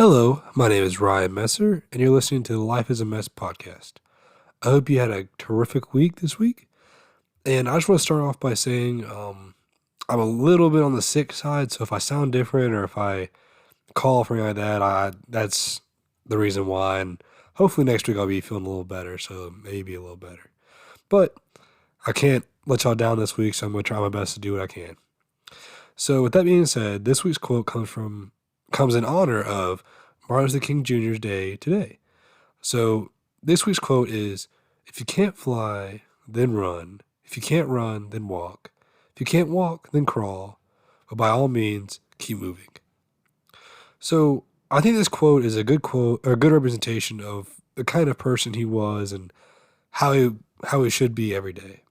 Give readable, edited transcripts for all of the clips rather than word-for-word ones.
Hello, my name is Ryan Messer, and you're listening to the Life is a Mess podcast. I hope you had a terrific week this week. And I just want to start off by saying I'm a little bit on the sick side, so if I sound different or if I cough or anything like that, that's the reason why. And hopefully next week I'll be feeling a little better, so maybe a little better. But I can't let y'all down this week, so I'm going to try my best to do what I can. So with that being said, this week's quote comes in honor of Martin Luther King Jr.'s day today. So this week's quote is, "If you can't fly, then run. If you can't run, then walk. If you can't walk, then crawl. But by all means, keep moving." So I think this quote is a good quote or a good representation of the kind of person he was and how he should be every day.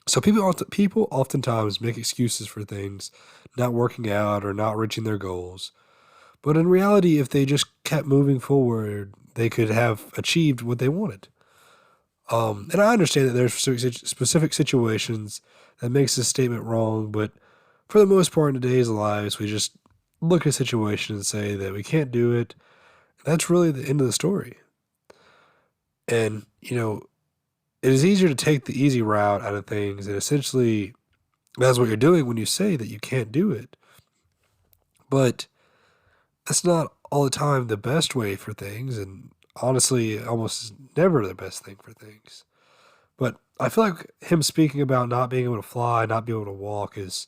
So people oftentimes make excuses for things not working out or not reaching their goals. But in reality, if they just kept moving forward, they could have achieved what they wanted. And I understand that there's specific situations that makes this statement wrong, but for the most part in today's lives, we just look at a situation and say that we can't do it. That's really the end of the story. And, it is easier to take the easy route out of things, and essentially that's what you're doing when you say that you can't do it. But that's not all the time the best way for things, and honestly, almost never the best thing for things. But I feel like him speaking about not being able to fly, not being able to walk is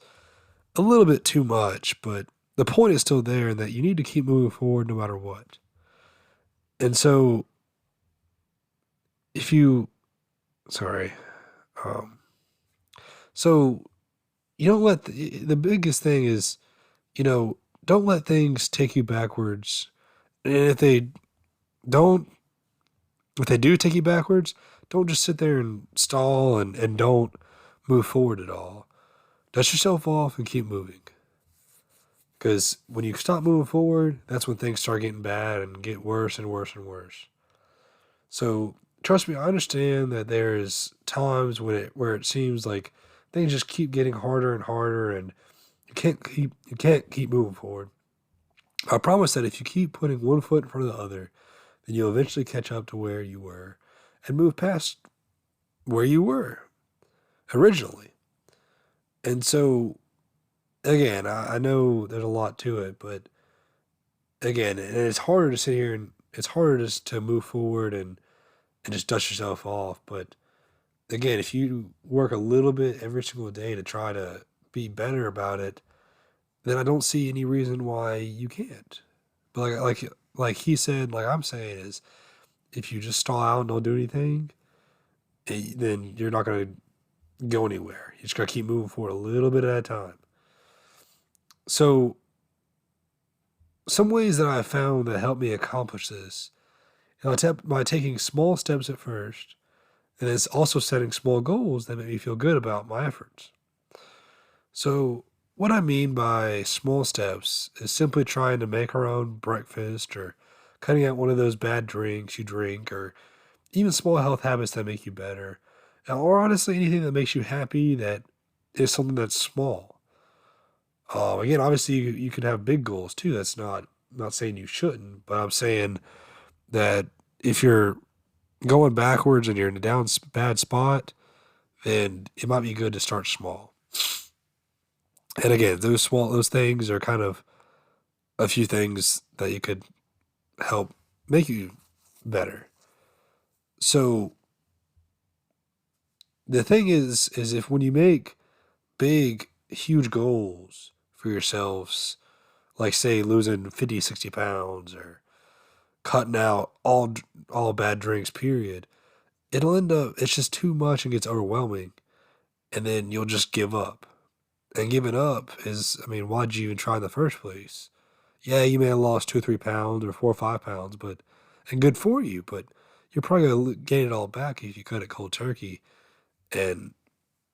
a little bit too much, but the point is still there in that you need to keep moving forward no matter what. And so, if you, sorry, um, so you don't let the biggest thing is, you know, don't let things take you backwards. And don't, if they do take you backwards, don't just sit there and stall and don't move forward at all. Dust yourself off and keep moving. Because when you stop moving forward, that's when things start getting bad and get worse and worse and worse. So trust me, I understand that there's times where it seems like things just keep getting harder and harder, and you can't keep moving forward. I promise that if you keep putting one foot in front of the other, then you'll eventually catch up to where you were and move past where you were originally. And so, again, I know there's a lot to it, but again, and it's harder to sit here and it's harder just to move forward and just dust yourself off. But again, if you work a little bit every single day to try to be better about it, then I don't see any reason why you can't. But like he said, like I'm saying is, if you just stall out and don't do anything, then you're not going to go anywhere. You just got to keep moving forward a little bit at a time. So some ways that I found that help me accomplish this, by taking small steps at first, and it's also setting small goals that make me feel good about my efforts. So what I mean by small steps is simply trying to make our own breakfast or cutting out one of those bad drinks you drink or even small health habits that make you better. Or honestly, anything that makes you happy that is something that's small. Again, obviously, you can have big goals too. That's not saying you shouldn't, but I'm saying that if you're going backwards and you're in a bad spot, then it might be good to start small. And again, those things are kind of a few things that you could help make you better. So the thing is if when you make big, huge goals for yourselves, like say losing 50, 60 pounds or cutting out all bad drinks, period, it'll end up, it's just too much and gets overwhelming. And then you'll just give up. And giving up is, I mean, why'd you even try in the first place? Yeah, you may have lost 2 or 3 pounds or 4 or 5 pounds, and good for you, but you're probably going to gain it all back if you cut it cold turkey and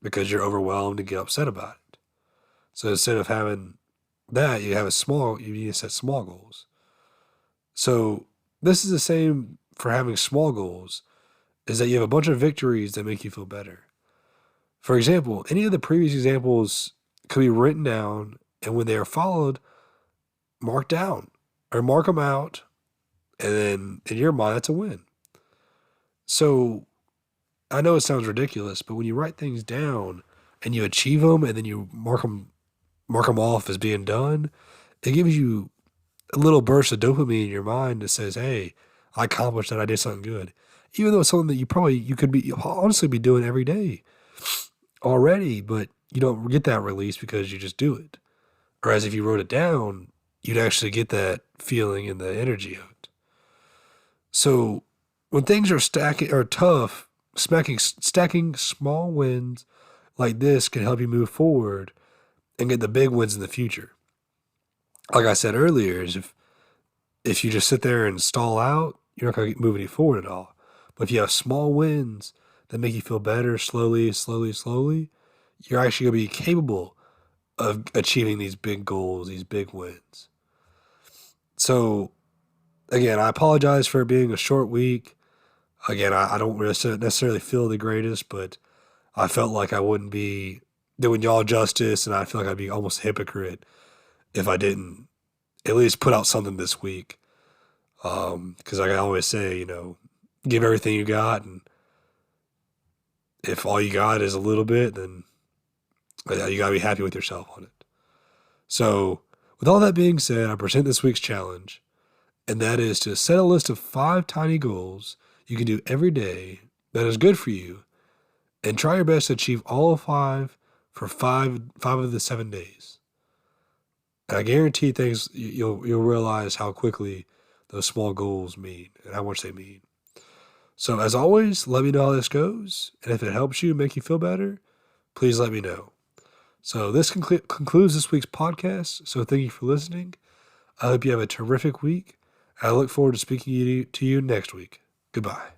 because you're overwhelmed and get upset about it. So instead of having that, you need to set small goals. So this is the same for having small goals, is that you have a bunch of victories that make you feel better. For example, any of the previous examples could be written down and when they are followed, marked down. or mark them out, and then in your mind, that's a win. So I know it sounds ridiculous, but when you write things down and you achieve them, and then you mark them off as being done, it gives you a little burst of dopamine in your mind that says, "Hey, I accomplished that. I did something good." Even though it's something that you could be honestly be doing every day already, but you don't get that release because you just do it. Whereas if you wrote it down, you'd actually get that feeling and the energy of it. So when things are stacking or tough, stacking small wins like this can help you move forward and get the big wins in the future. Like I said earlier, is if you just sit there and stall out, you're not going to move any forward at all. But if you have small wins that make you feel better slowly, slowly, slowly, you're actually going to be capable of achieving these big goals, these big wins. So, again, I apologize for it being a short week. Again, I don't necessarily feel the greatest, but I felt like I wouldn't be doing y'all justice, and I feel like I'd be almost a hypocrite if I didn't at least put out something this week. Because like I always say, give everything you got, and if all you got is a little bit, then you gotta be happy with yourself on it. So, with all that being said, I present this week's challenge, and that is to set a list of 5 tiny goals you can do every day that is good for you, and try your best to achieve all of 5 for five of the 7 days. And I guarantee things you'll realize how quickly those small goals mean and how much they mean. So as always, let me know how this goes, and if it helps you make you feel better, please let me know. So this concludes this week's podcast. So thank you for listening. I hope you have a terrific week. I look forward to speaking to you next week. Goodbye.